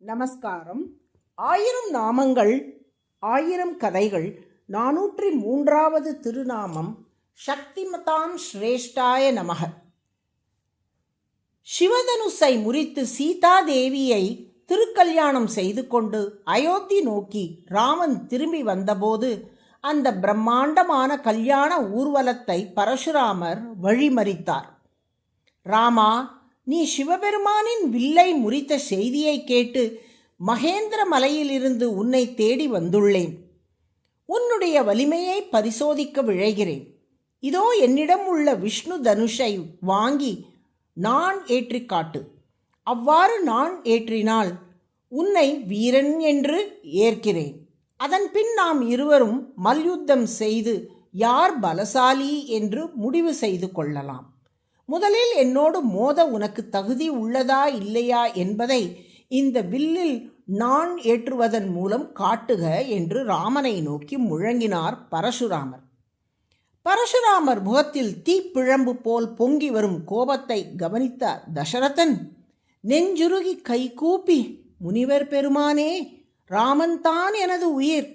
நமஸ்காரம். 1000 நாமங்கள் 1000 கதைகள் 403வது திருநாமம் சக்திமதாம் ஸ்ரேஷ்டாய நமக. சிவதனுசை முறித்து சீதாதேவியை திருக்கல்யாணம் செய்து கொண்டு அயோத்தி நோக்கி ராமன் திரும்பி வந்தபோது அந்த பிரம்மாண்டமான கல்யாண ஊர்வலத்தை பரசுராமர் வழிமறித்தார். ராமா, நீ சிவபெருமானின் வில்லை முறித்த செய்தியை கேட்டு மகேந்திர மலையிலிருந்து உன்னை தேடி வந்துள்ளேன். உன்னுடைய வலிமையை பரிசோதிக்க விழைகிறேன். இதோ என்னிடம் உள்ள விஷ்ணு தனுஷை வாங்கி நான் ஏற்றி காட்டு. அவ்வாறு நான் ஏற்றினால் உன்னை வீரன் என்று ஏற்கிறேன். அதன் பின் நாம் இருவரும் மல்யுத்தம் செய்து யார் பலசாலி என்று முடிவு செய்து கொள்ளலாம். முதலில் என்னோடு மோத உனக்கு தகுதி உள்ளதா இல்லையா என்பதை இந்த வில்லில் நான் ஏற்றுவதன் மூலம் காட்டுக என்று ராமனை நோக்கி முழங்கினார் பரசுராமர். பரசுராமர் முகத்தில் தீப்பிழம்பு போல் பொங்கி வரும் கோபத்தை கவனித்த தசரதன் நெஞ்சுருகி கைகூப்பி, முனிவர் பெருமானே, ராமன் தான் எனது உயிர்.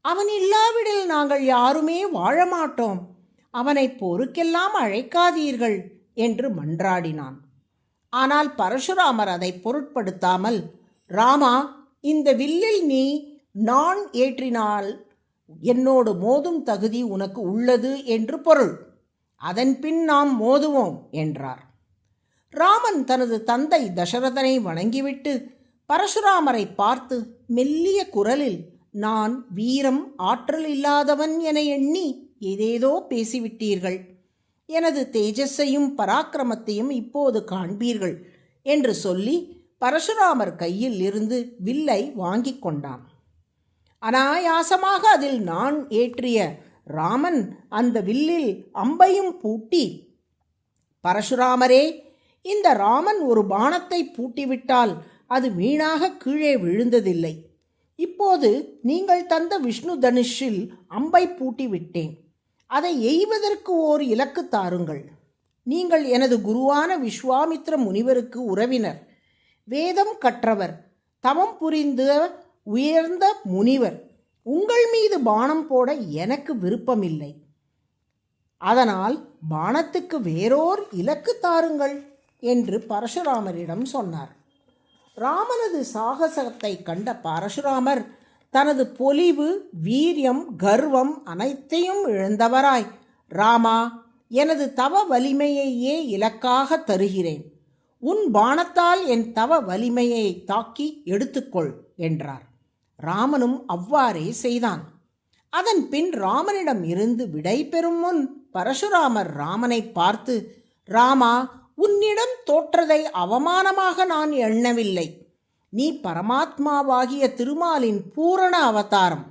அவன் இல்லாவிடில் நாங்கள் யாருமே வாழ மாட்டோம். அவனை போருக்கெல்லாம் அழைக்காதீர்கள் என்று மன்றாடினான். ஆனால் பரசுராமர் அதை பொருட்படுத்தாமல், ராமா, இந்த வில்லில் நீ நான் ஏற்றினால் என்னோடு மோதும் தகுதி உனக்கு உள்ளது என்று பொருள். அதன் பின் நாம் மோதுவோம் என்றார். ராமன் தனது தந்தை தசரதனை வணங்கிவிட்டு பரசுராமரை பார்த்து மெல்லிய குரலில், நான் வீரம் ஆற்றல் இல்லாதவன் என எண்ணி ஏதேதோ பேசிவிட்டீர்கள். எனது தேஜஸையும் பராக்கிரமத்தையும் இப்போது காண்பீர்கள் என்று சொல்லி பரசுராமர் கையில் இருந்து வில்லை வாங்கி கொண்டான். அனாயாசமாக அதில் நான் ஏற்றிய ராமன் அந்த வில்லில் அம்பையும் பூட்டி, பரசுராமரே, இந்த ராமன் ஒரு பாணத்தை பூட்டிவிட்டால் அது வீணாக கீழே விழுந்ததில்லை. இப்போது நீங்கள் தந்த விஷ்ணு தனுஷில் அம்பை பூட்டிவிட்டேன். அதை எய்வதற்கு ஓர் இலக்கு தாருங்கள். நீங்கள் எனது குருவான விஸ்வாமித்ர முனிவருக்கு உறவினர், வேதம் கற்றவர், தவம் புரிந்த உயர்ந்த முனிவர். உங்கள் மீது பாணம் போட எனக்கு விருப்பமில்லை. அதனால் பாணத்துக்கு வேறோர் இலக்கு தாருங்கள் என்று பரசுராமரிடம் சொன்னார். ராமனது சாகசத்தை கண்ட பரசுராமர் தனது பொலிவு, வீரியம், கர்வம் அனைத்தையும் இழந்தவராய், ராமா, எனது தவ வலிமையையே இலக்காக தருகிறேன். உன் பாணத்தால் என் தவ வலிமையை தாக்கி எடுத்துக்கொள் என்றார். ராமனும் அவ்வாறே செய்தான். அதன் பின் ராமனிடம் இருந்து விடை பெறும் முன் பரசுராமர் ராமனை பார்த்து, ராமா, உன்னிடம் தோற்றதை அவமானமாக நான் எண்ணவில்லை. நீ பரமாத்மாவாகிய திருமாலின் பூரண அவதாரம்.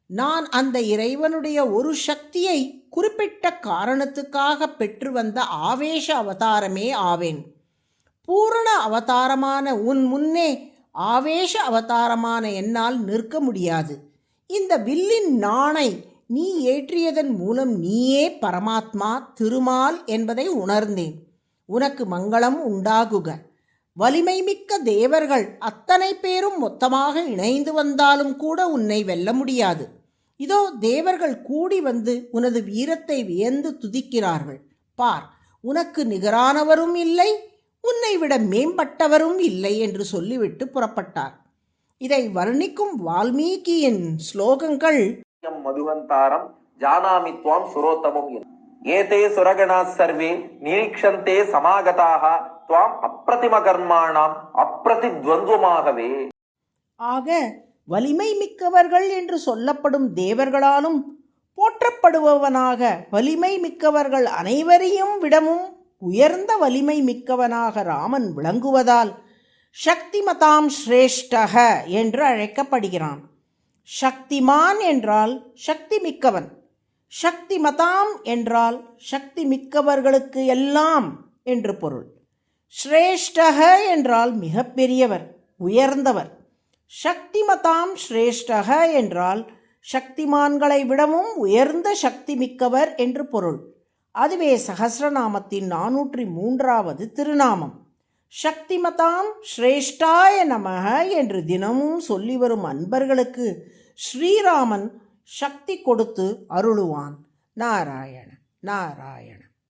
நான் அந்த இறைவனுடைய ஒரு சக்தியை குறிப்பிட்ட காரணத்துக்காக பெற்று வந்த ஆவேச அவதாரமே ஆவேன். பூரண அவதாரமான உன் முன்னே ஆவேச அவதாரமான என்னால் நிற்க முடியாது. இந்த வில்லின் நாணை நீ ஏற்றியதன் மூலம் நீயே பரமாத்மா திருமால் என்பதை உணர்ந்தேன். உனக்கு மங்களம் உண்டாகுக. வலிமை மிக்க தேவர்கள் அத்தனை பேரும் மொத்தமாக இணைந்து வந்தாலும் கூட உன்னை வெல்ல முடியாது. இதோ தேவர்கள் கூடி வந்து உனது வீரத்தை வியந்து துதிக்கிறார்கள். பார், உனக்கு நிகரானவரும் இல்லை, உன்னை விட மேம்பட்டவரும் இல்லை என்று சொல்லிவிட்டு புறப்பட்டார். இதை வர்ணிக்கும் வால்மீகியின் ஸ்லோகங்கள் மதுவந்தாரம் ஜானாமி த்வாம் சுரோத்தமம். ஏதே சுரகணா சர்வே நிரீக்ஷந்தே சமாகதாக த்வாம் அப்ரதிம கர்மாணாம் அப்ரதித்வந்துவமாகவே. ஆக வலிமை மிக்கவர்கள் என்று சொல்லப்படும் தேவர்களாலும் போற்றப்படுபவனாக வலிமை மிக்கவர்கள் அனைவரையும் விடவும் உயர்ந்த வலிமை மிக்கவனாக ராமன் விளங்குவதால் சக்திமதாம் ஸ்ரேஷ்டக என்று அழைக்கப்படுகிறான். சக்திமான் என்றால் சக்தி மிக்கவன், சக்திமதாம் என்றால் சக்தி மிக்கவர்களுக்கு எல்லாம் என்று பொருள். ஸ்ரேஷ்டக என்றால் மிக பெரியவர், உயர்ந்தவர். சக்திமதாம் ஸ்ரேஷ்டக என்றால் சக்திமான்களை விடவும் உயர்ந்த சக்தி மிக்கவர் என்று பொருள். அதுவே சகஸ்ரநாமத்தின் 403வது திருநாமம். சக்திமதாம் ஸ்ரேஷ்டாய நமக என்று தினமும் சொல்லி வரும் அன்பர்களுக்கு ஸ்ரீராமன் சக்தி கொடுத்து அருளுவான். நாராயண நாராயண.